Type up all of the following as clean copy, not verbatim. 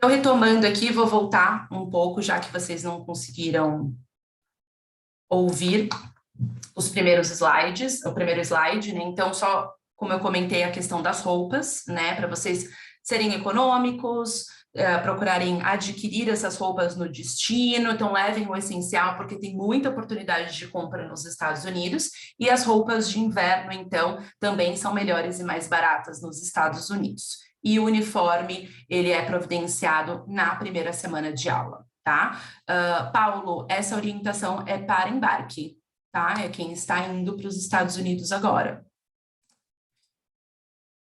Então, retomando aqui, vou voltar um pouco, já que vocês não conseguiram ouvir os primeiros slides, o primeiro slide, né? Então, só como eu comentei a questão das roupas, né? Para vocês serem econômicos, procurarem adquirir essas roupas no destino, então levem o essencial, porque tem muita oportunidade de compra nos Estados Unidos, e as roupas de inverno, então, também são melhores e mais baratas nos Estados Unidos. E o uniforme, ele é providenciado na primeira semana de aula, tá? Paulo, essa orientação é para embarque, tá? É quem está indo para os Estados Unidos agora.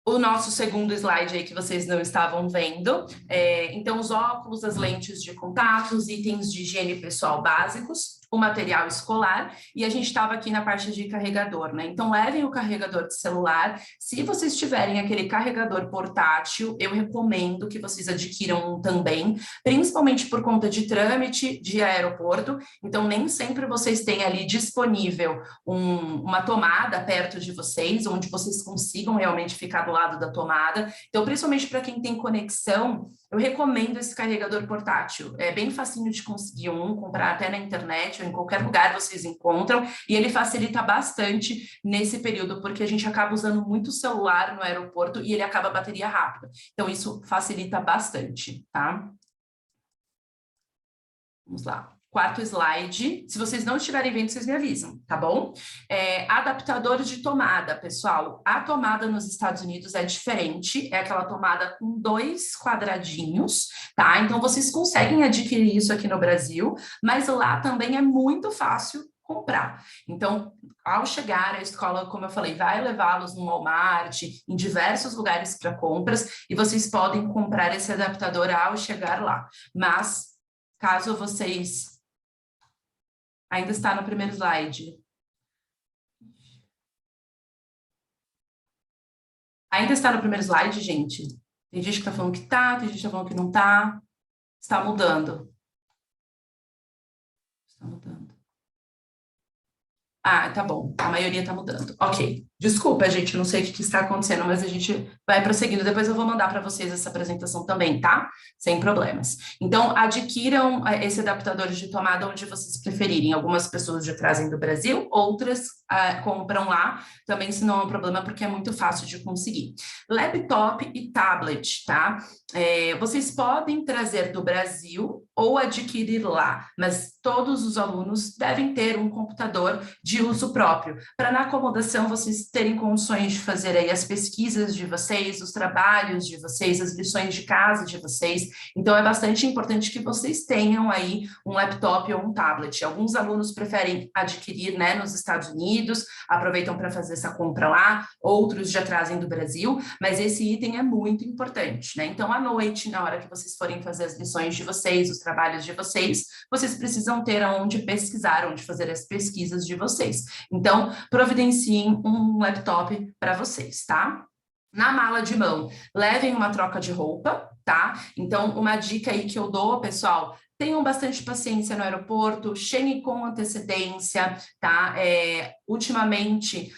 O nosso segundo slide aí que vocês não estavam vendo, então os óculos, as lentes de contato, os itens de higiene pessoal básicos, o material escolar, e a gente estava aqui na parte de carregador, né? Então levem o carregador de celular. Se vocês tiverem aquele carregador portátil, eu recomendo que vocês adquiram um também, principalmente por conta de trâmite de aeroporto. Então nem sempre vocês têm ali disponível uma tomada perto de vocês, onde vocês consigam realmente ficar do lado da tomada. Então, principalmente para quem tem conexão, eu recomendo esse carregador portátil. É bem facinho de conseguir comprar até na internet ou em qualquer lugar vocês encontram, e ele facilita bastante nesse período, porque a gente acaba usando muito celular no aeroporto e ele acaba a bateria rápida. Então, isso facilita bastante, tá? Vamos lá. Quarto slide. Se vocês não estiverem vendo, vocês me avisam, tá bom? Adaptador de tomada, pessoal. A tomada nos Estados Unidos é diferente. É aquela tomada com 2 quadradinhos, tá? Então, vocês conseguem adquirir isso aqui no Brasil, mas lá também é muito fácil comprar. Então, ao chegar à escola, como eu falei, vai levá-los no Walmart, em diversos lugares para compras, e vocês podem comprar esse adaptador ao chegar lá. Mas, caso vocês... Ainda está no primeiro slide. Ainda está no primeiro slide, gente? Tem gente que está falando que tá, tem gente que está falando que não tá. Está mudando. Está mudando. Ah, tá bom. A maioria está mudando. Ok. Desculpa, gente, não sei o que está acontecendo, mas a gente vai prosseguindo. Depois eu vou mandar para vocês essa apresentação também, tá? Sem problemas. Então, adquiram esse adaptador de tomada onde vocês preferirem. Algumas pessoas já trazem do Brasil, outras compram lá. Também, se não é um problema, porque é muito fácil de conseguir. Laptop e tablet, tá? Vocês podem trazer do Brasil ou adquirir lá, mas todos os alunos devem ter um computador de uso próprio, para na acomodação vocês terem condições de fazer aí as pesquisas de vocês, os trabalhos de vocês, as lições de casa de vocês. Então, é bastante importante que vocês tenham aí um laptop ou um tablet. Alguns alunos preferem adquirir, né, nos Estados Unidos, aproveitam para fazer essa compra lá, outros já trazem do Brasil, mas esse item é muito importante, né? Então, à noite, na hora que vocês forem fazer as lições de vocês, os trabalhos de vocês, vocês precisam ter onde pesquisar, onde fazer as pesquisas de vocês. Então, providenciem um laptop para vocês, tá? Na mala de mão, levem uma troca de roupa, tá? Então, uma dica aí que eu dou, pessoal, tenham bastante paciência no aeroporto, cheguem com antecedência, tá? Ultimamente,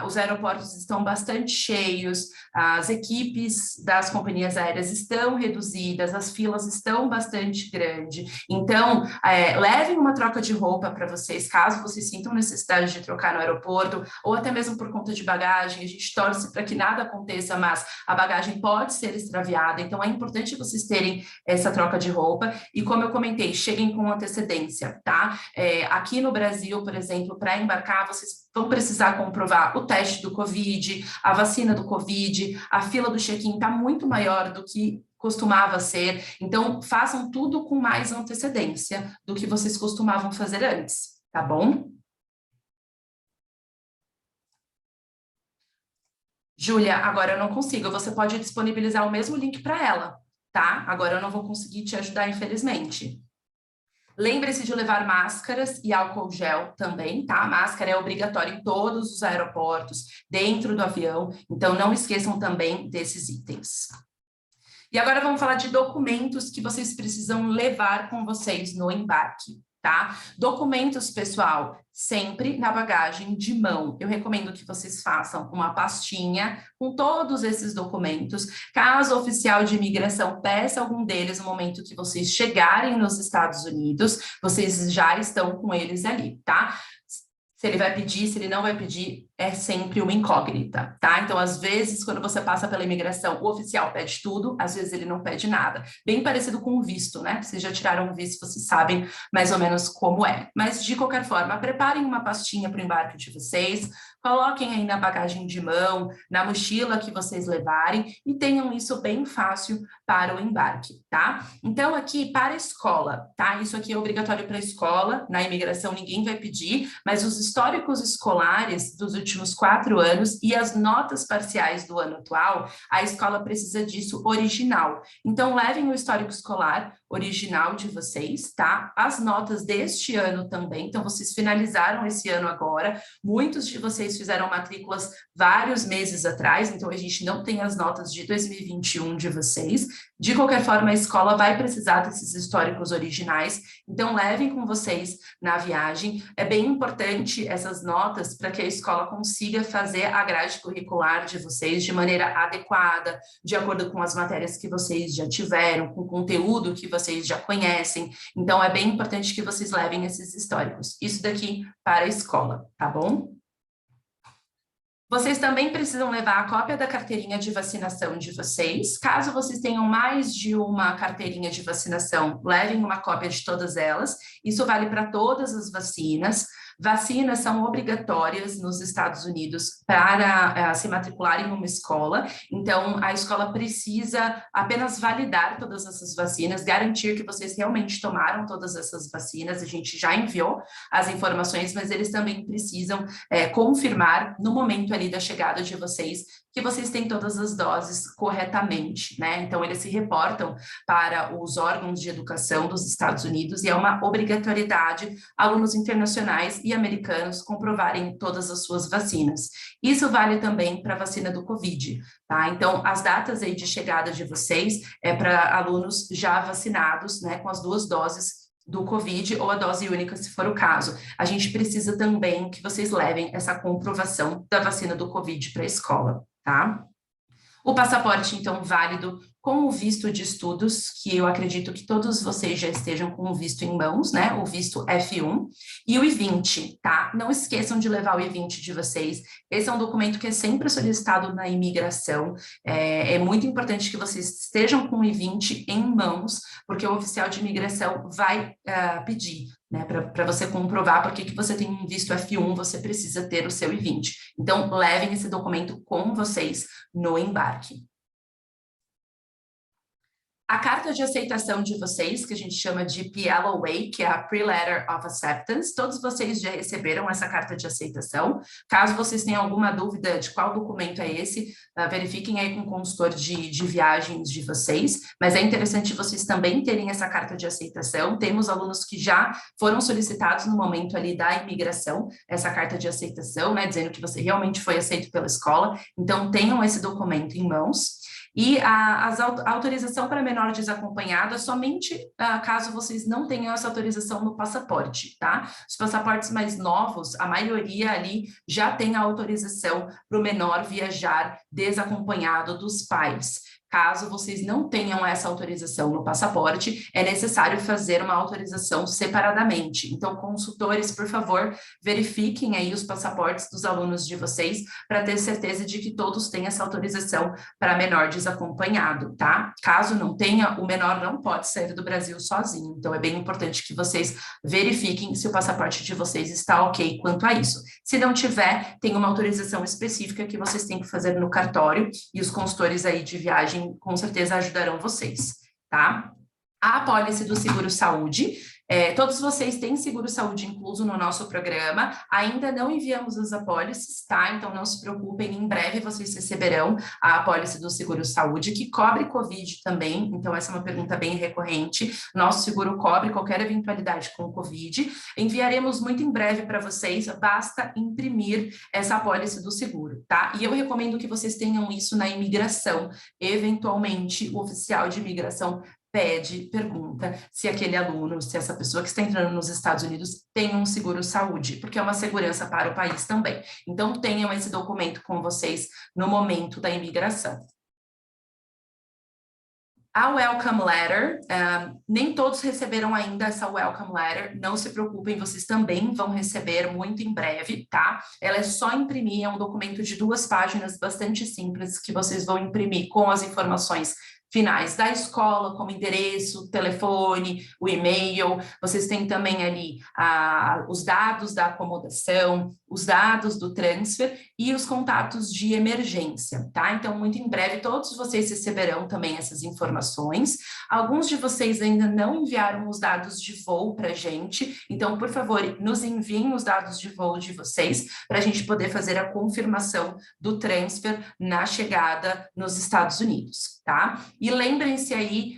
os aeroportos estão bastante cheios, as equipes das companhias aéreas estão reduzidas, as filas estão bastante grandes. Então, levem uma troca de roupa para vocês, caso vocês sintam necessidade de trocar no aeroporto, ou até mesmo por conta de bagagem. A gente torce para que nada aconteça, mas a bagagem pode ser extraviada, então é importante vocês terem essa troca de roupa. E como eu comentei, cheguem com antecedência, tá? Aqui no Brasil, por exemplo, para embarcar, vocês vão precisar comprovar o teste do Covid, a vacina do Covid, a fila do check-in está muito maior do que costumava ser, então façam tudo com mais antecedência do que vocês costumavam fazer antes, tá bom? Júlia, agora eu não consigo, você pode disponibilizar o mesmo link para ela, tá? Agora eu não vou conseguir te ajudar, infelizmente. Lembre-se de levar máscaras e álcool gel também, tá? Máscara é obrigatória em todos os aeroportos, dentro do avião, então não esqueçam também desses itens. E agora vamos falar de documentos que vocês precisam levar com vocês no embarque, tá? Documentos, pessoal, sempre na bagagem de mão. Eu recomendo que vocês façam uma pastinha com todos esses documentos. Caso o oficial de imigração peça algum deles no momento que vocês chegarem nos Estados Unidos, vocês já estão com eles ali, tá? Se ele vai pedir, se ele não vai pedir, é sempre uma incógnita, tá? Então, às vezes, quando você passa pela imigração, o oficial pede tudo, às vezes ele não pede nada. Bem parecido com o visto, né? Vocês já tiraram o visto, vocês sabem mais ou menos como é. Mas, de qualquer forma, preparem uma pastinha para o embarque de vocês, coloquem aí na bagagem de mão, na mochila que vocês levarem e tenham isso bem fácil para o embarque, tá? Então, aqui, para a escola, tá? Isso aqui é obrigatório para a escola, na imigração ninguém vai pedir, mas os históricos escolares dos últimos 4 anos e as notas parciais do ano atual, a escola precisa disso original. Então, levem o histórico escolar original de vocês, tá? As notas deste ano também, então vocês finalizaram esse ano agora, muitos de vocês fizeram matrículas vários meses atrás, então a gente não tem as notas de 2021 de vocês. De qualquer forma, a escola vai precisar desses históricos originais, então levem com vocês na viagem. É bem importante essas notas para que a escola consiga fazer a grade curricular de vocês de maneira adequada, de acordo com as matérias que vocês já tiveram, com o conteúdo que vocês já conhecem. Então, é bem importante que vocês levem esses históricos. Isso daqui para a escola, tá bom? Vocês também precisam levar a cópia da carteirinha de vacinação de vocês. Caso vocês tenham mais de uma carteirinha de vacinação, levem uma cópia de todas elas. Isso vale para todas as vacinas. Vacinas são obrigatórias nos Estados Unidos para se matricular em uma escola, então a escola precisa apenas validar todas essas vacinas, garantir que vocês realmente tomaram todas essas vacinas. A gente já enviou as informações, mas eles também precisam confirmar no momento ali da chegada de vocês que vocês têm todas as doses corretamente, né? Então, eles se reportam para os órgãos de educação dos Estados Unidos e é uma obrigatoriedade alunos internacionais e americanos comprovarem todas as suas vacinas. Isso vale também para a vacina do Covid, tá? Então, as datas aí de chegada de vocês é para alunos já vacinados, né, com as 2 doses do Covid ou a dose única, se for o caso. A gente precisa também que vocês levem essa comprovação da vacina do Covid para a escola, tá? O passaporte, então, válido com o visto de estudos, que eu acredito que todos vocês já estejam com o visto em mãos, né? O visto F1 e o I-20, tá? Não esqueçam de levar o I-20 de vocês. Esse é um documento que é sempre solicitado na imigração. É muito importante que vocês estejam com o I-20 em mãos, porque o oficial de imigração vai pedir, né, para você comprovar porque que você tem um visto F1, você precisa ter o seu I-20. Então, levem esse documento com vocês no embarque. A carta de aceitação de vocês, que a gente chama de PLOA, que é a Pre-Letter of Acceptance, todos vocês já receberam essa carta de aceitação. Caso vocês tenham alguma dúvida de qual documento é esse, verifiquem aí com o consultor de viagens de vocês, mas é interessante vocês também terem essa carta de aceitação. Temos alunos que já foram solicitados no momento ali da imigração, essa carta de aceitação, né, dizendo que você realmente foi aceito pela escola, então tenham esse documento em mãos. E a autorização para menor desacompanhado é somente caso vocês não tenham essa autorização no passaporte, tá? Os passaportes mais novos, a maioria ali já tem a autorização para o menor viajar desacompanhado dos pais. Caso vocês não tenham essa autorização no passaporte, é necessário fazer uma autorização separadamente. Então, consultores, por favor, verifiquem aí os passaportes dos alunos de vocês para ter certeza de que todos têm essa autorização para menor desacompanhado, tá? Caso não tenha, o menor não pode sair do Brasil sozinho. Então, é bem importante que vocês verifiquem se o passaporte de vocês está ok quanto a isso. Se não tiver, tem uma autorização específica que vocês têm que fazer no cartório e os consultores aí de viagem com certeza ajudarão vocês, tá? A apólice do seguro-saúde, todos vocês têm seguro-saúde incluso no nosso programa, ainda não enviamos as apólices, tá? Então não se preocupem, em breve vocês receberão a apólice do seguro-saúde, que cobre Covid também, então essa é uma pergunta bem recorrente, nosso seguro cobre qualquer eventualidade com Covid, enviaremos muito em breve para vocês, basta imprimir essa apólice do seguro, tá? E eu recomendo que vocês tenham isso na imigração, eventualmente o oficial de imigração pergunta se aquele aluno, se essa pessoa que está entrando nos Estados Unidos tem um seguro-saúde, porque é uma segurança para o país também. Então, tenham esse documento com vocês no momento da imigração. A Welcome Letter, nem todos receberam ainda essa Welcome Letter, não se preocupem, vocês também vão receber muito em breve, tá? Ela é só imprimir, é um documento de 2 páginas, bastante simples, que vocês vão imprimir com as informações finais da escola, como endereço, telefone, o e-mail. Vocês têm também ali os dados da acomodação, os dados do transfer e os contatos de emergência, tá? Então, muito em breve, todos vocês receberão também essas informações. Alguns de vocês ainda não enviaram os dados de voo para a gente, então, por favor, nos enviem os dados de voo de vocês, para a gente poder fazer a confirmação do transfer na chegada nos Estados Unidos, tá? E lembrem-se aí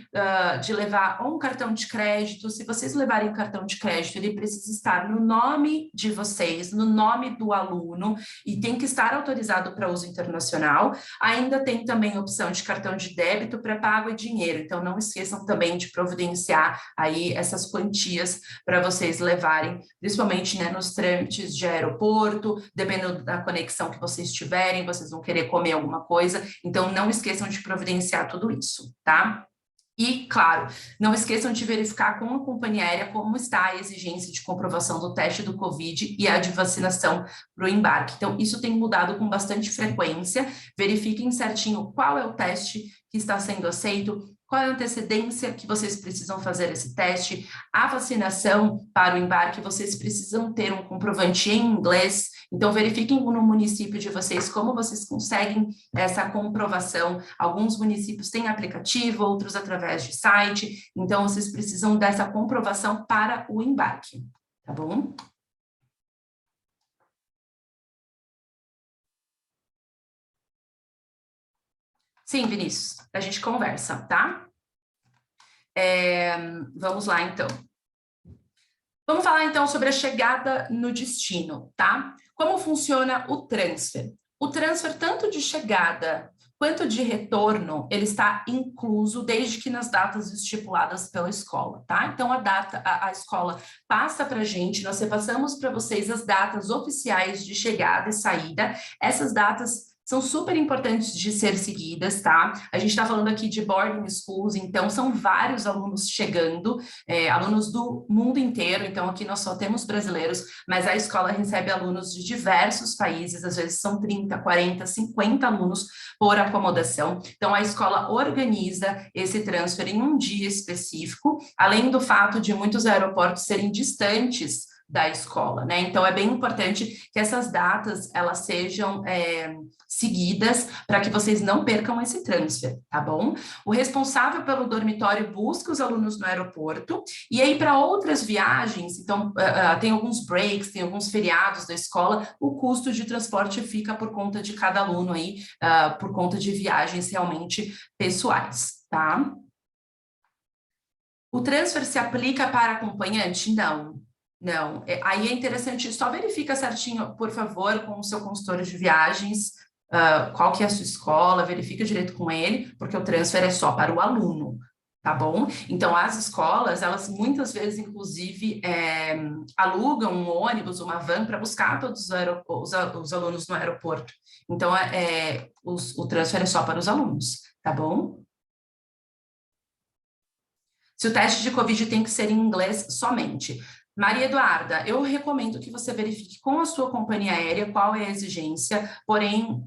de levar um cartão de crédito. Se vocês levarem cartão de crédito, ele precisa estar no nome de vocês, no nome do aluno, e tem que estar autorizado para uso internacional. Ainda tem também a opção de cartão de débito, pré-pago e dinheiro. Então, não esqueçam também de providenciar aí essas quantias para vocês levarem, principalmente, né, nos trâmites de aeroporto, dependendo da conexão que vocês tiverem, vocês vão querer comer alguma coisa. Então, não esqueçam de providenciar tudo isso, tá? E, claro, não esqueçam de verificar com a companhia aérea como está a exigência de comprovação do teste do Covid e a de vacinação para o embarque. Então, isso tem mudado com bastante frequência. Verifiquem certinho qual é o teste que está sendo aceito, qual é a antecedência que vocês precisam fazer esse teste, a vacinação para o embarque, vocês precisam ter um comprovante em inglês. Então, verifiquem no município de vocês como vocês conseguem essa comprovação. Alguns municípios têm aplicativo, outros através de site. Então, vocês precisam dessa comprovação para o embarque, tá bom? Sim, Vinícius, a gente conversa, tá? Vamos lá, então. Vamos falar, então, sobre a chegada no destino, tá? Como funciona o transfer? O transfer, tanto de chegada quanto de retorno, ele está incluso desde que nas datas estipuladas pela escola, tá? Então, a escola passa para a gente, nós repassamos para vocês as datas oficiais de chegada e saída. Essas datas são super importantes de ser seguidas, tá? A gente está falando aqui de boarding schools, então são vários alunos chegando, alunos do mundo inteiro, então aqui nós só temos brasileiros, mas a escola recebe alunos de diversos países, às vezes são 30, 40, 50 alunos por acomodação. Então a escola organiza esse transfer em um dia específico, além do fato de muitos aeroportos serem distantes da escola, né? Então é bem importante que essas datas elas sejam seguidas para que vocês não percam esse transfer, tá bom? O responsável pelo dormitório busca os alunos no aeroporto e aí para outras viagens, então tem alguns breaks, tem alguns feriados da escola, o custo de transporte fica por conta de cada aluno aí, por conta de viagens realmente pessoais, tá? O transfer se aplica para acompanhante? Não. Não, aí é interessante, só verifica certinho, por favor, com o seu consultor de viagens, qual que é a sua escola, verifica direito com ele, porque o transfer é só para o aluno, tá bom? Então, as escolas, elas muitas vezes, inclusive, alugam um ônibus, uma van, para buscar todos os alunos no aeroporto. Então, o transfer é só para os alunos, tá bom? Se o teste de Covid tem que ser em inglês somente. Maria Eduarda, eu recomendo que você verifique com a sua companhia aérea qual é a exigência, porém,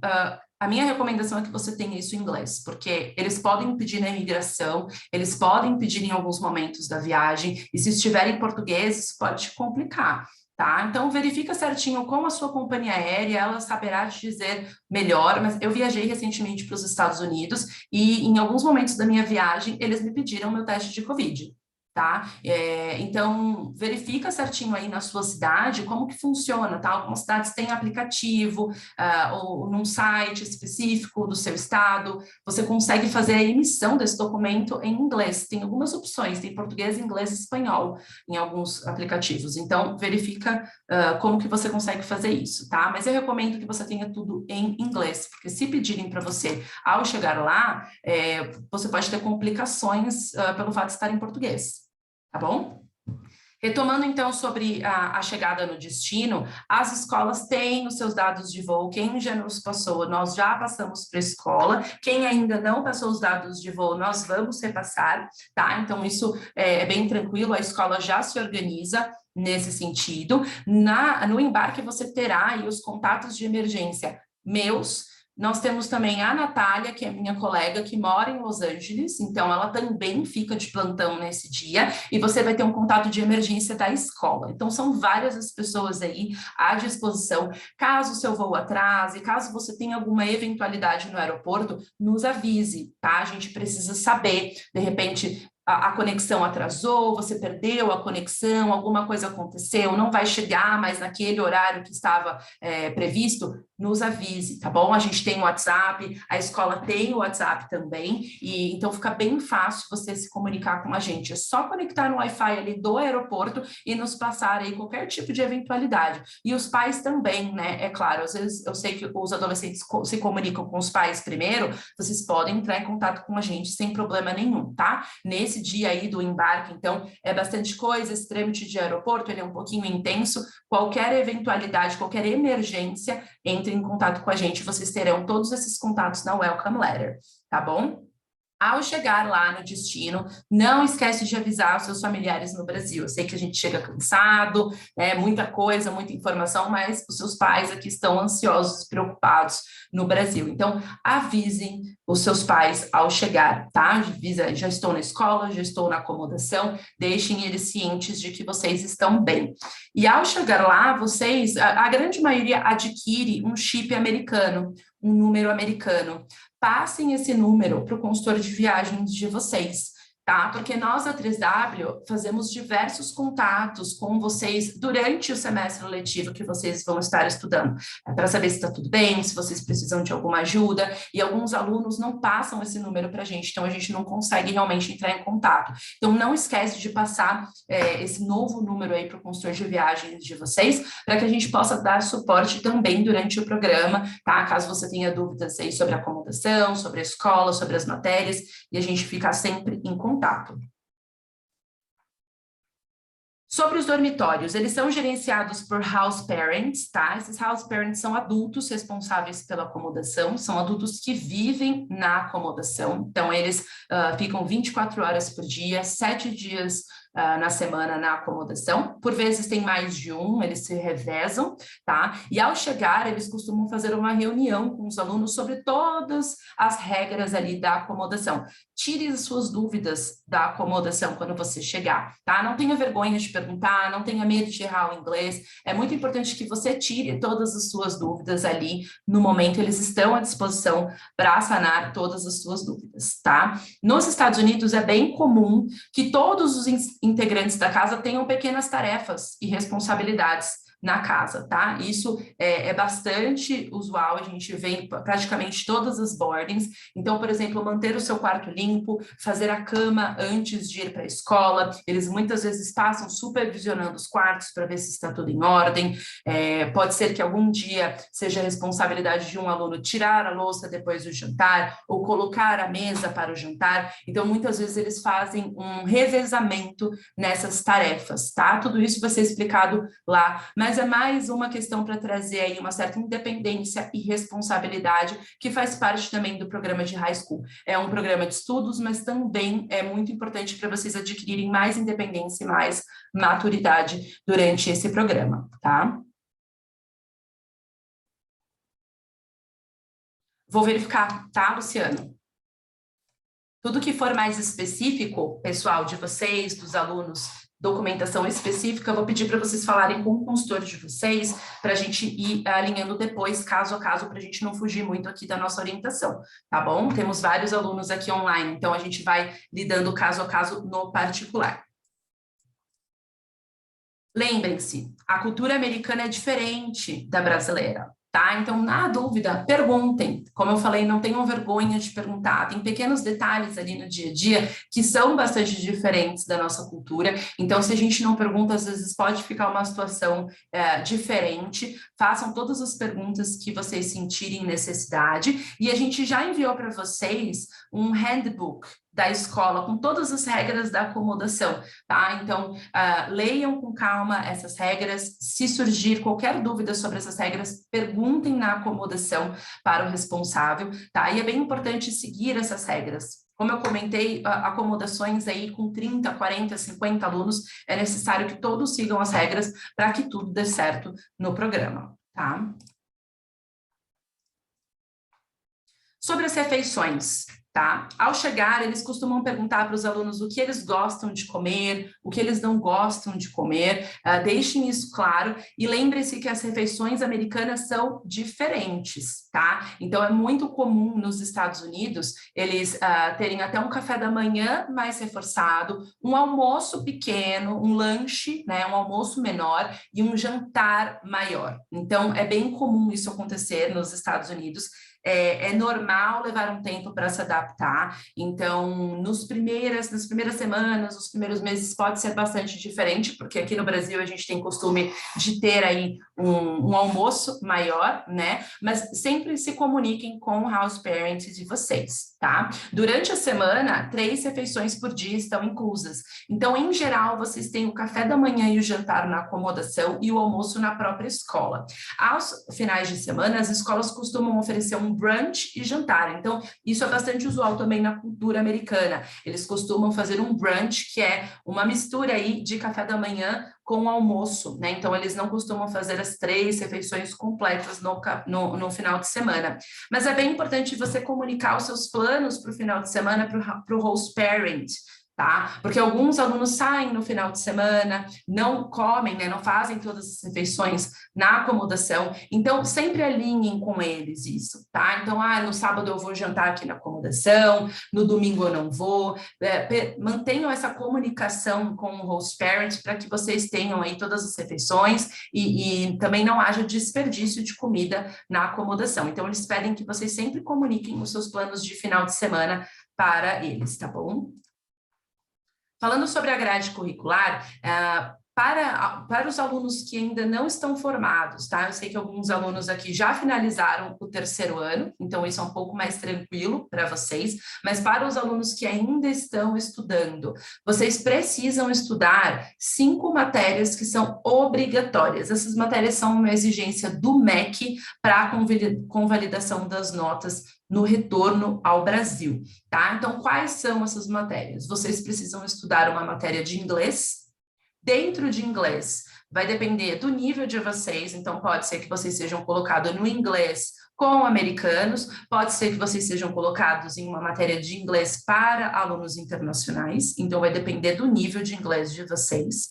a minha recomendação é que você tenha isso em inglês, porque eles podem pedir na imigração, eles podem pedir em alguns momentos da viagem, e se estiver em português, isso pode te complicar, tá? Então, verifica certinho com a sua companhia aérea, ela saberá te dizer melhor, mas eu viajei recentemente para os Estados Unidos, e em alguns momentos da minha viagem, eles me pediram meu teste de Covid. tá? Então, verifica certinho aí na sua cidade como que funciona, tá? Algumas cidades têm aplicativo, ou num site específico do seu estado, você consegue fazer a emissão desse documento em inglês. Tem algumas opções, tem português, inglês e espanhol em alguns aplicativos. Então, verifica como que você consegue fazer isso, tá? Mas eu recomendo que você tenha tudo em inglês, porque se pedirem para você, ao chegar lá, você pode ter complicações pelo fato de estar em português. Tá bom? Retomando, então, sobre a chegada no destino, as escolas têm os seus dados de voo. Quem já nos passou, nós já passamos para a escola. Quem ainda não passou os dados de voo, nós vamos repassar, tá? Então, isso é bem tranquilo, a escola já se organiza nesse sentido. No embarque, você terá aí os contatos de emergência meus. Nós temos também a Natália, que é minha colega, que mora em Los Angeles, então ela também fica de plantão nesse dia, e você vai ter um contato de emergência da escola. Então, são várias as pessoas aí à disposição. Caso o seu voo atrase, caso você tenha alguma eventualidade no aeroporto, nos avise, tá? A gente precisa saber, de repente, a conexão atrasou, você perdeu a conexão, alguma coisa aconteceu, não vai chegar mais naquele horário que estava previsto, nos avise, tá bom? A gente tem o WhatsApp, a escola tem o WhatsApp também, e então fica bem fácil você se comunicar com a gente. É só conectar no Wi-Fi ali do aeroporto e nos passar aí qualquer tipo de eventualidade. E os pais também, né? É claro, às vezes eu sei que os adolescentes se comunicam com os pais primeiro, vocês podem entrar em contato com a gente sem problema nenhum, tá? Nesse dia aí do embarque, então, é bastante coisa, esse trâmite de aeroporto, ele é um pouquinho intenso, qualquer eventualidade, qualquer emergência, entre em contato com a gente, vocês terão todos esses contatos na Welcome Letter, tá bom? Ao chegar lá no destino, não esquece de avisar os seus familiares no Brasil. Eu sei que a gente chega cansado, muita coisa, muita informação, mas os seus pais aqui estão ansiosos, preocupados no Brasil. Então, avisem os seus pais ao chegar, tá? Avisa, já estou na escola, já estou na acomodação, deixem eles cientes de que vocês estão bem. E ao chegar lá, vocês, a grande maioria adquire um chip americano, um número americano. Passem esse número para o consultor de viagens de vocês, tá? Porque nós, da 3W, fazemos diversos contatos com vocês durante o semestre letivo que vocês vão estar estudando, para saber se está tudo bem, se vocês precisam de alguma ajuda, e alguns alunos não passam esse número para a gente, então a gente não consegue realmente entrar em contato. Então, não esquece de passar esse novo número aí para o consultor de viagens de vocês, para que a gente possa dar suporte também durante o programa, tá? Caso você tenha dúvidas aí sobre a acomodação, sobre a escola, sobre as matérias, e a gente fica sempre em contato. Sobre os dormitórios, eles são gerenciados por house parents, tá? Esses house parents são adultos responsáveis pela acomodação, são adultos que vivem na acomodação, então eles ficam 24 horas por dia, 7 dias na semana na acomodação, por vezes tem mais de um, eles se revezam, tá? E ao chegar, eles costumam fazer uma reunião com os alunos sobre todas as regras ali da acomodação. Tire as suas dúvidas da acomodação quando você chegar, tá? Não tenha vergonha de perguntar, não tenha medo de errar o inglês, é muito importante que você tire todas as suas dúvidas ali, no momento eles estão à disposição para sanar todas as suas dúvidas, tá? Nos Estados Unidos é bem comum que todos os integrantes da casa tenham pequenas tarefas e responsabilidades na casa, tá? Isso é bastante usual, a gente vê em praticamente todas as boardings. Então, por exemplo, manter o seu quarto limpo, fazer a cama antes de ir para a escola, eles muitas vezes passam supervisionando os quartos para ver se está tudo em ordem. Pode ser que algum dia seja a responsabilidade de um aluno tirar a louça depois do jantar ou colocar a mesa para o jantar. Então, muitas vezes eles fazem um revezamento nessas tarefas, tá? Tudo isso vai ser explicado lá, mas é mais uma questão para trazer aí uma certa independência e responsabilidade que faz parte também do programa de high school. É um programa de estudos, mas também é muito importante para vocês adquirirem mais independência e mais maturidade durante esse programa, tá? Vou verificar, tá, Luciano? Tudo que for mais específico, pessoal, de vocês, dos alunos, documentação específica, eu vou pedir para vocês falarem com o consultor de vocês, para a gente ir alinhando depois, caso a caso, para a gente não fugir muito aqui da nossa orientação, tá bom? Temos vários alunos aqui online, então a gente vai lidando caso a caso no particular. Lembrem-se, a cultura americana é diferente da brasileira, tá? Então, na dúvida, perguntem. Como eu falei, não tenham vergonha de perguntar. Tem pequenos detalhes ali no dia a dia que são bastante diferentes da nossa cultura. Então, se a gente não pergunta, às vezes pode ficar uma situação diferente. Façam todas as perguntas que vocês sentirem necessidade. E a gente já enviou para vocês um handbook da escola, com todas as regras da acomodação, tá? Então, leiam com calma essas regras. Se surgir qualquer dúvida sobre essas regras, perguntem na acomodação para o responsável, tá? E é bem importante seguir essas regras. Como eu comentei, acomodações aí com 30, 40, 50 alunos, é necessário que todos sigam as regras para que tudo dê certo no programa, tá? Sobre as refeições, tá? Ao chegar, eles costumam perguntar para os alunos o que eles gostam de comer, o que eles não gostam de comer, deixem isso claro e lembre-se que as refeições americanas são diferentes, tá? Então, é muito comum nos Estados Unidos eles terem até um café da manhã mais reforçado, um almoço pequeno, um lanche, né, um almoço menor e um jantar maior. Então, é bem comum isso acontecer nos Estados Unidos. É normal levar um tempo para se adaptar, então nas primeiras semanas, nos primeiros meses pode ser bastante diferente, porque aqui no Brasil a gente tem costume de ter aí um almoço maior, né? Mas sempre se comuniquem com o house parents de vocês, tá? Durante a semana, 3 refeições por dia estão inclusas, então em geral vocês têm o café da manhã e o jantar na acomodação e o almoço na própria escola. Aos finais de semana, as escolas costumam oferecer um brunch e jantar. Então, isso é bastante usual também na cultura americana. Eles costumam fazer um brunch, que é uma mistura aí de café da manhã com almoço, né? Então, eles não costumam fazer as 3 refeições completas no final de semana. Mas é bem importante você comunicar os seus planos para o final de semana para o host parent, tá? Porque alguns alunos saem no final de semana, não comem, né? Não fazem todas as refeições na acomodação, então sempre alinhem com eles isso, tá? Então, no sábado eu vou jantar aqui na acomodação, no domingo eu não vou, mantenham essa comunicação com o host parent para que vocês tenham aí todas as refeições e também não haja desperdício de comida na acomodação. Então, eles pedem que vocês sempre comuniquem os seus planos de final de semana para eles, tá bom? Falando sobre a grade curricular, para os alunos que ainda não estão formados, tá? Eu sei que alguns alunos aqui já finalizaram o 3º ano, então isso é um pouco mais tranquilo para vocês, mas para os alunos que ainda estão estudando, vocês precisam estudar 5 matérias que são obrigatórias. Essas matérias são uma exigência do MEC para a convalidação das notas no retorno ao Brasil, tá? Então, quais são essas matérias? Vocês precisam estudar uma matéria de inglês. Dentro de inglês, vai depender do nível de vocês, então pode ser que vocês sejam colocados no inglês com americanos, pode ser que vocês sejam colocados em uma matéria de inglês para alunos internacionais, então vai depender do nível de inglês de vocês.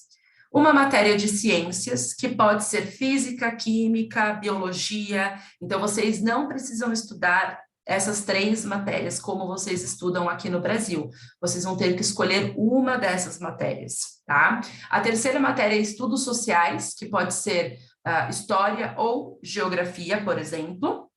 Uma matéria de ciências, que pode ser física, química, biologia, então vocês não precisam estudar essas 3 matérias, como vocês estudam aqui no Brasil. Vocês vão ter que escolher uma dessas matérias, tá? A terceira matéria é estudos sociais, que pode ser história ou geografia, por exemplo.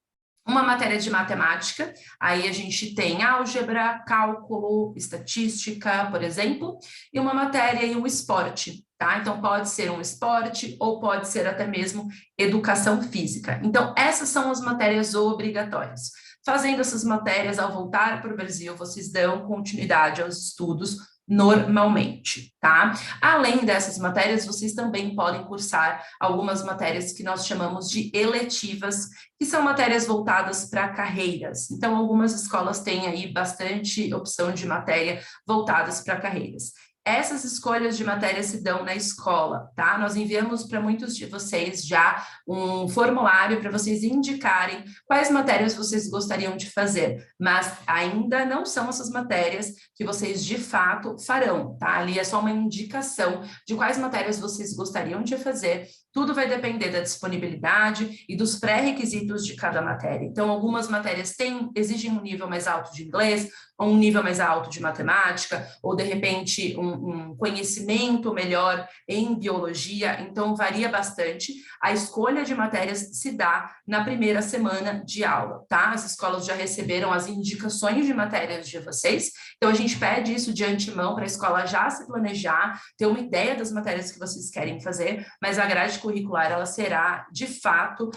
Uma matéria de matemática, aí a gente tem álgebra, cálculo, estatística, por exemplo, e uma matéria e um esporte, tá? Então, pode ser um esporte ou pode ser até mesmo educação física. Então, essas são as matérias obrigatórias. Fazendo essas matérias, ao voltar para o Brasil, vocês dão continuidade aos estudos normalmente, tá? Além dessas matérias, vocês também podem cursar algumas matérias que nós chamamos de eletivas, que são matérias voltadas para carreiras. Então, algumas escolas têm aí bastante opção de matéria voltadas para carreiras. Essas escolhas de matéria se dão na escola, tá? Nós enviamos para muitos de vocês já um formulário para vocês indicarem quais matérias vocês gostariam de fazer, mas ainda não são essas matérias que vocês de fato farão, tá? Ali é só uma indicação de quais matérias vocês gostariam de fazer. Tudo vai depender da disponibilidade e dos pré-requisitos de cada matéria. Então, algumas matérias exigem um nível mais alto de inglês, ou um nível mais alto de matemática, ou de repente um um conhecimento melhor em biologia, então varia bastante. A escolha de matérias se dá na primeira semana de aula, tá? As escolas já receberam as indicações de matérias de vocês, então a gente pede isso de antemão para a escola já se planejar, ter uma ideia das matérias que vocês querem fazer, mas a grade curricular, ela será, de fato,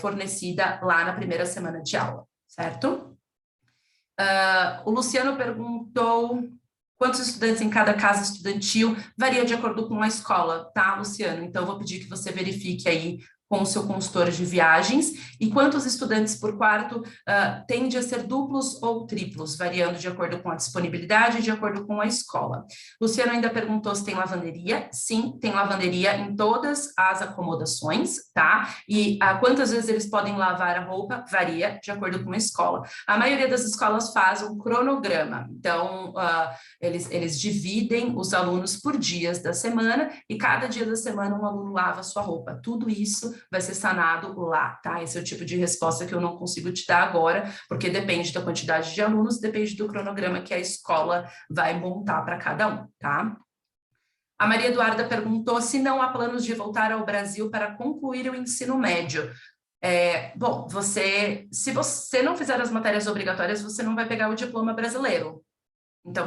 fornecida lá na primeira semana de aula, certo? O Luciano perguntou quantos estudantes em cada casa estudantil, varia de acordo com a escola, tá, Luciano? Então, eu vou pedir que você verifique aí com o seu consultor de viagens, e quantos estudantes por quarto tende a ser duplos ou triplos, variando de acordo com a disponibilidade e de acordo com a escola. Luciano ainda perguntou se tem lavanderia. Sim, tem lavanderia em todas as acomodações, tá? E quantas vezes eles podem lavar a roupa, varia de acordo com a escola. A maioria das escolas faz um cronograma, então eles dividem os alunos por dias da semana, e cada dia da semana um aluno lava a sua roupa. Tudo isso vai ser sanado lá, tá? Esse é o tipo de resposta que eu não consigo te dar agora, porque depende da quantidade de alunos, depende do cronograma que a escola vai montar para cada um, tá? A Maria Eduarda perguntou se não há planos de voltar ao Brasil para concluir o ensino médio. Bom, se você não fizer as matérias obrigatórias, você não vai pegar o diploma brasileiro. Então,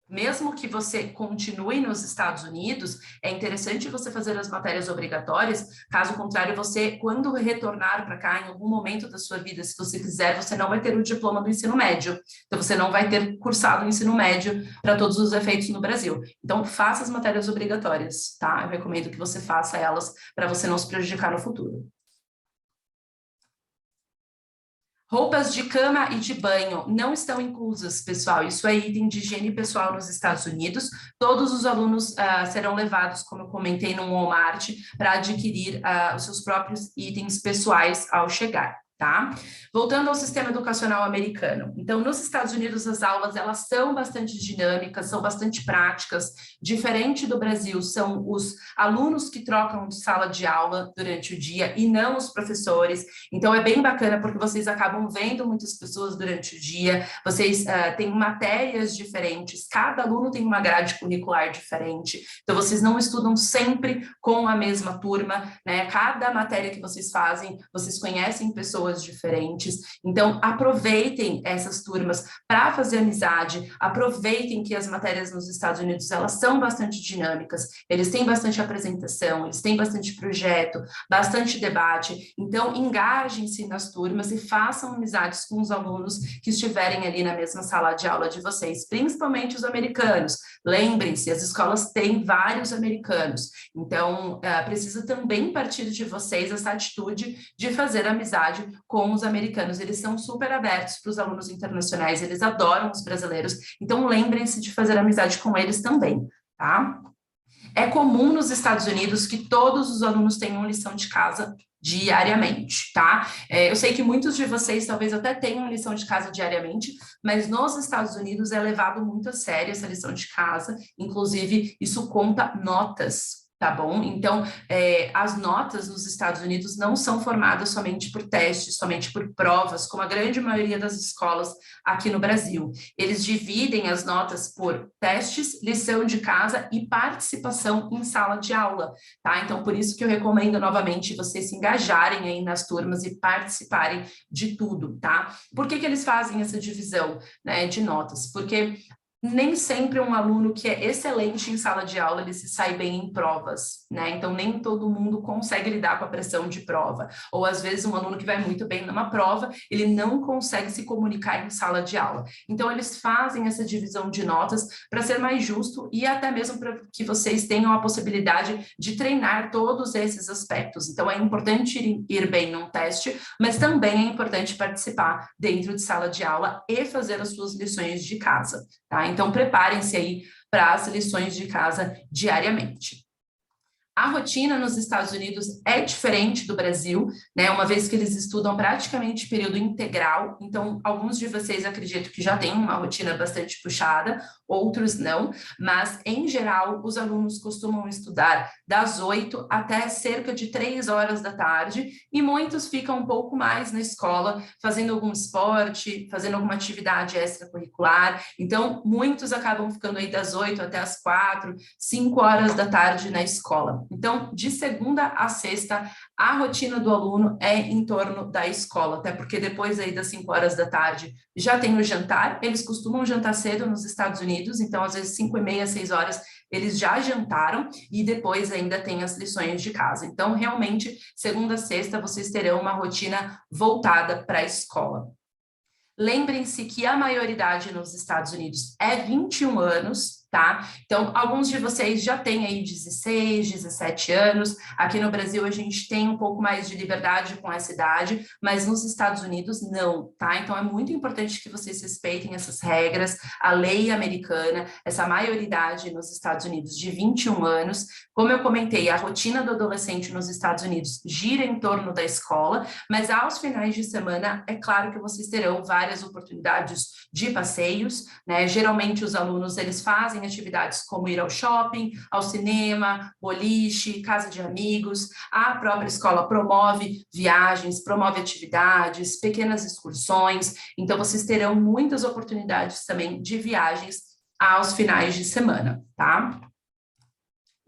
mesmo que você continue nos Estados Unidos, é interessante você fazer as matérias obrigatórias, caso contrário, você, quando retornar para cá, em algum momento da sua vida, se você quiser, você não vai ter o diploma do ensino médio, então você não vai ter cursado o ensino médio para todos os efeitos no Brasil. Então, faça as matérias obrigatórias, tá? Eu recomendo que você faça elas para você não se prejudicar no futuro. Roupas de cama e de banho não estão inclusas, pessoal. Isso é item de higiene pessoal nos Estados Unidos. Todos os alunos serão levados, como eu comentei, no Walmart para adquirir os seus próprios itens pessoais ao chegar. Tá? Voltando ao sistema educacional americano. Então, nos Estados Unidos, as aulas, elas são bastante dinâmicas, são bastante práticas. Diferente do Brasil, são os alunos que trocam de sala de aula durante o dia e não os professores. Então, é bem bacana porque vocês acabam vendo muitas pessoas durante o dia, vocês têm matérias diferentes, cada aluno tem uma grade curricular diferente. Então, vocês não estudam sempre com a mesma turma, né? Cada matéria que vocês fazem, vocês conhecem pessoas diferentes, então aproveitem essas turmas para fazer amizade, aproveitem que as matérias nos Estados Unidos, elas são bastante dinâmicas, eles têm bastante apresentação, eles têm bastante projeto, bastante debate, então engajem-se nas turmas e façam amizades com os alunos que estiverem ali na mesma sala de aula de vocês, principalmente os americanos. Lembrem-se, as escolas têm vários americanos, então precisa também partir de vocês essa atitude de fazer amizade com os americanos. Eles são super abertos para os alunos internacionais, eles adoram os brasileiros, então lembrem-se de fazer amizade com eles também, tá? É comum nos Estados Unidos que todos os alunos tenham lição de casa diariamente, tá? Eu sei que muitos de vocês talvez até tenham lição de casa diariamente, mas nos Estados Unidos é levado muito a sério essa lição de casa, inclusive isso conta notas, tá bom? Então, as notas nos Estados Unidos não são formadas somente por testes, somente por provas, como a grande maioria das escolas aqui no Brasil. Eles dividem as notas por testes, lição de casa e participação em sala de aula, tá? Então, por isso que eu recomendo novamente vocês se engajarem aí nas turmas e participarem de tudo, tá? Por que que eles fazem essa divisão, né, de notas? Porque nem sempre um aluno que é excelente em sala de aula, ele se sai bem em provas, né? Então, nem todo mundo consegue lidar com a pressão de prova. Ou, às vezes, um aluno que vai muito bem numa prova, ele não consegue se comunicar em sala de aula. Então, eles fazem essa divisão de notas para ser mais justo e até mesmo para que vocês tenham a possibilidade de treinar todos esses aspectos. Então, é importante ir bem num teste, mas também é importante participar dentro de sala de aula e fazer as suas lições de casa, tá? Então, preparem-se aí para as lições de casa diariamente. A rotina nos Estados Unidos é diferente do Brasil, né? Uma vez que eles estudam praticamente período integral, então alguns de vocês acredito que já têm uma rotina bastante puxada, outros não, mas, em geral, os alunos costumam estudar das 8 até cerca de 3 horas da tarde, e muitos ficam um pouco mais na escola, fazendo algum esporte, fazendo alguma atividade extracurricular. Então, muitos acabam ficando aí das 8 até as 4, 5 horas da tarde na escola. Então, de segunda a sexta, a rotina do aluno é em torno da escola, até porque depois aí das 5 horas da tarde já tem o jantar. Eles costumam jantar cedo nos Estados Unidos, então às vezes 5h30, 6 horas eles já jantaram, e depois ainda tem as lições de casa. Então, realmente, segunda a sexta, vocês terão uma rotina voltada para a escola. Lembrem-se que a maioridade nos Estados Unidos é 21 anos, tá? Então, alguns de vocês já têm aí 16, 17 anos. Aqui no Brasil, a gente tem um pouco mais de liberdade com essa idade, mas nos Estados Unidos, não, tá? Então, é muito importante que vocês respeitem essas regras, a lei americana, essa maioridade nos Estados Unidos de 21 anos. Como eu comentei, a rotina do adolescente nos Estados Unidos gira em torno da escola, mas aos finais de semana, é claro que vocês terão várias oportunidades de passeios, né? Geralmente os alunos, eles fazem atividades como ir ao shopping, ao cinema, boliche, casa de amigos. A própria escola promove viagens, promove atividades, pequenas excursões. Então, vocês terão muitas oportunidades também de viagens aos finais de semana, tá?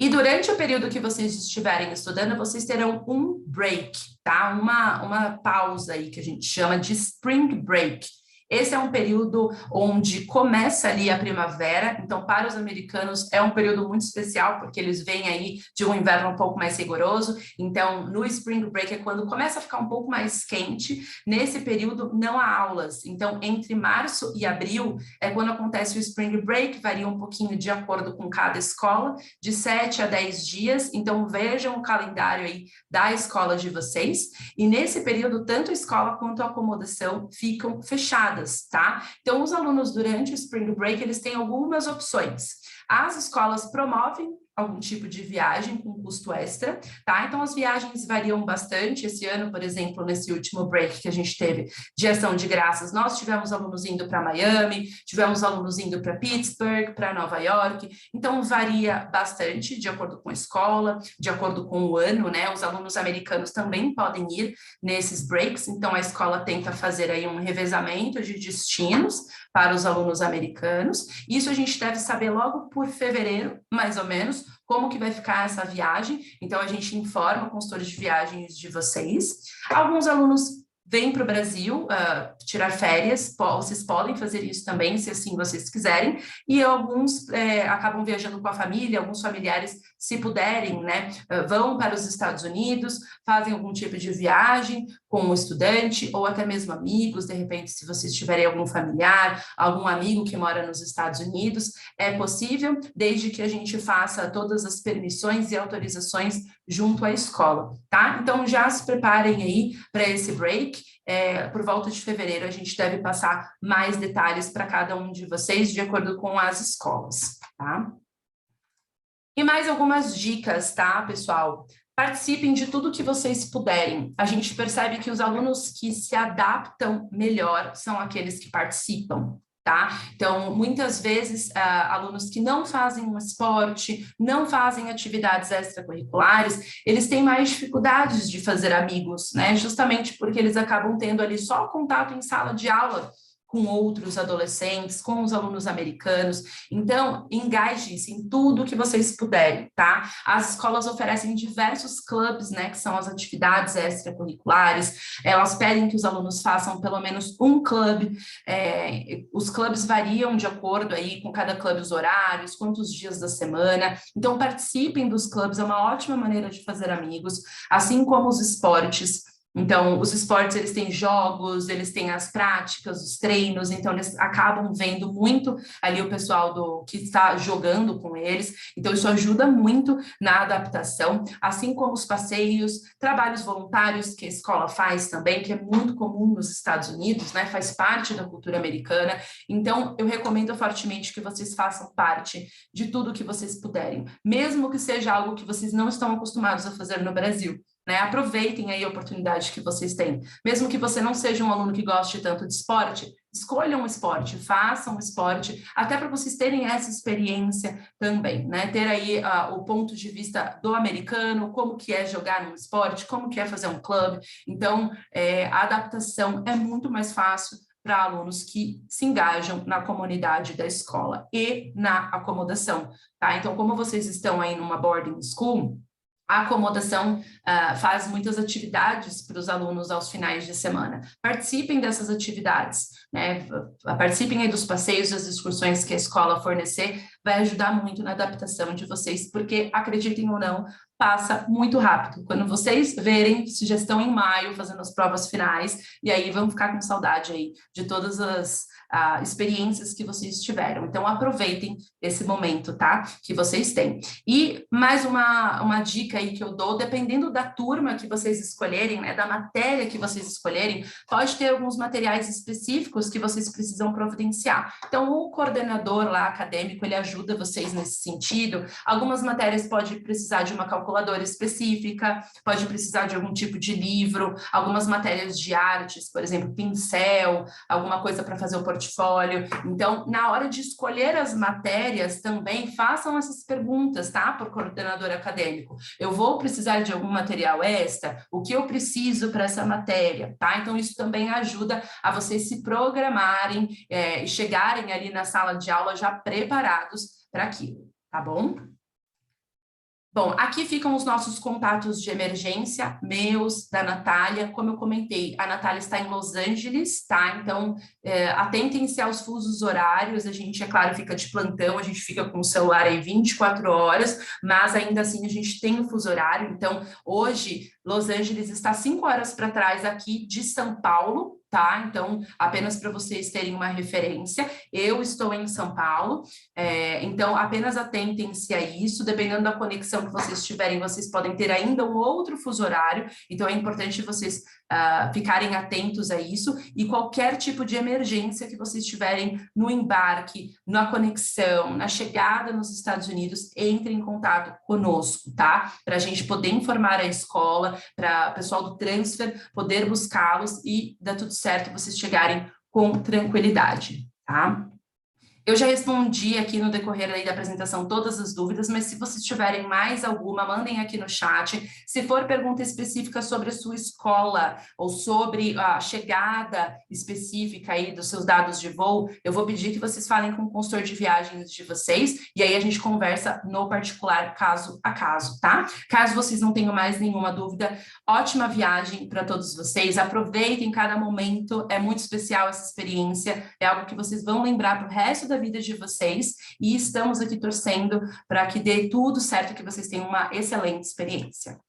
E durante o período que vocês estiverem estudando, vocês terão um break, tá? Uma pausa aí que a gente chama de spring break. Esse é um período onde começa ali a primavera, então para os americanos é um período muito especial, porque eles vêm aí de um inverno um pouco mais rigoroso. Então no spring break é quando começa a ficar um pouco mais quente. Nesse período não há aulas, então entre março e abril é quando acontece o spring break, varia um pouquinho de acordo com cada escola, de 7 a 10 dias, então vejam o calendário aí da escola de vocês, e nesse período tanto a escola quanto a acomodação ficam fechadas, tá? Então, os alunos durante o Spring Break, eles têm algumas opções. As escolas promovem algum tipo de viagem com custo extra, tá? Então, as viagens variam bastante. Esse ano, por exemplo, nesse último break que a gente teve de ação de graças, nós tivemos alunos indo para Miami, tivemos alunos indo para Pittsburgh, para Nova York. Então, varia bastante de acordo com a escola, de acordo com o ano, né? Os alunos americanos também podem ir nesses breaks, então a escola tenta fazer aí um revezamento de destinos para os alunos americanos. Isso a gente deve saber logo por fevereiro, mais ou menos, como que vai ficar essa viagem. Então, a gente informa o consultor de viagens de vocês. Alguns alunos vêm para o Brasil tirar férias, vocês podem fazer isso também, se assim vocês quiserem, e alguns acabam viajando com a família, alguns familiares, se puderem, né, vão para os Estados Unidos, fazem algum tipo de viagem com um estudante, ou até mesmo amigos, de repente, se vocês tiverem algum familiar, algum amigo que mora nos Estados Unidos, é possível, desde que a gente faça todas as permissões e autorizações junto à escola, tá? Então, já se preparem aí para esse break. Por volta de fevereiro, a gente deve passar mais detalhes para cada um de vocês, de acordo com as escolas, tá? E mais algumas dicas, tá, pessoal? Participem de tudo que vocês puderem. A gente percebe que os alunos que se adaptam melhor são aqueles que participam, tá? Então, muitas vezes, alunos que não fazem um esporte, não fazem atividades extracurriculares, eles têm mais dificuldades de fazer amigos, né? Justamente porque eles acabam tendo ali só contato em sala de aula com outros adolescentes, com os alunos americanos. Então, engajem-se em tudo que vocês puderem, tá? As escolas oferecem diversos clubes, né, que são as atividades extracurriculares. Elas pedem que os alunos façam pelo menos um clube. Os clubes variam de acordo aí com cada clube, os horários, quantos dias da semana. Então, participem dos clubes, é uma ótima maneira de fazer amigos, assim como os esportes. Então, os esportes, eles têm jogos, eles têm as práticas, os treinos, então eles acabam vendo muito ali o pessoal que está jogando com eles, então isso ajuda muito na adaptação, assim como os passeios, trabalhos voluntários que a escola faz também, que é muito comum nos Estados Unidos, né, faz parte da cultura americana. Então eu recomendo fortemente que vocês façam parte de tudo que vocês puderem, mesmo que seja algo que vocês não estão acostumados a fazer no Brasil. né? Aproveitem aí a oportunidade que vocês têm. Mesmo que você não seja um aluno que goste tanto de esporte, escolham um esporte, façam um esporte, até para vocês terem essa experiência também, né? Ter aí o ponto de vista do americano, como que é jogar num esporte, como que é fazer um clube. Então, a adaptação é muito mais fácil para alunos que se engajam na comunidade da escola e na acomodação, tá? Então, como vocês estão aí numa boarding school, a acomodação faz muitas atividades para os alunos aos finais de semana. Participem dessas atividades, né? Participem aí dos passeios, das excursões que a escola fornecer, vai ajudar muito na adaptação de vocês, porque, acreditem ou não, passa muito rápido. Quando vocês verem, já estão em maio fazendo as provas finais, e aí vão ficar com saudade aí de todas as experiências que vocês tiveram. Então, aproveitem esse momento, tá? Que vocês têm. E mais uma dica aí que eu dou, dependendo da turma que vocês escolherem, né, da matéria que vocês escolherem, pode ter alguns materiais específicos que vocês precisam providenciar. Então, o coordenador lá acadêmico, ele ajuda vocês nesse sentido. Algumas matérias pode precisar de uma calculadora específica, pode precisar de algum tipo de livro, algumas matérias de artes, por exemplo, pincel, alguma coisa para fazer o portfólio. Então, na hora de escolher as matérias também, façam essas perguntas, tá? Para o coordenador acadêmico. Eu vou precisar de algum material extra? O que eu preciso para essa matéria, tá? Então, isso também ajuda a vocês se programarem e chegarem ali na sala de aula já preparados para aquilo, tá bom? Bom, aqui ficam os nossos contatos de emergência, meus, da Natália. Como eu comentei, a Natália está em Los Angeles, tá? Então, atentem-se aos fusos horários. A gente, é claro, fica de plantão, a gente fica com o celular aí 24 horas, mas ainda assim a gente tem o fuso horário. Então, hoje, Los Angeles está 5 horas para trás aqui de São Paulo, tá? Então, apenas para vocês terem uma referência, eu estou em São Paulo, então apenas atentem-se a isso, dependendo da conexão que vocês tiverem, vocês podem ter ainda um outro fuso horário, então é importante vocês ficarem atentos a isso, e qualquer tipo de emergência que vocês tiverem no embarque, na conexão, na chegada nos Estados Unidos, entrem em contato conosco, tá? Para a gente poder informar a escola, para o pessoal do transfer poder buscá-los e dar tudo certo, vocês chegarem com tranquilidade, tá? Eu já respondi aqui no decorrer aí da apresentação todas as dúvidas, mas se vocês tiverem mais alguma, mandem aqui no chat. Se for pergunta específica sobre a sua escola ou sobre a chegada específica aí dos seus dados de voo, eu vou pedir que vocês falem com o consultor de viagens de vocês e aí a gente conversa no particular, caso a caso, tá? Caso vocês não tenham mais nenhuma dúvida, ótima viagem para todos vocês. Aproveitem cada momento, é muito especial essa experiência, é algo que vocês vão lembrar para o resto da vida de vocês e estamos aqui torcendo para que dê tudo certo, que vocês tenham uma excelente experiência.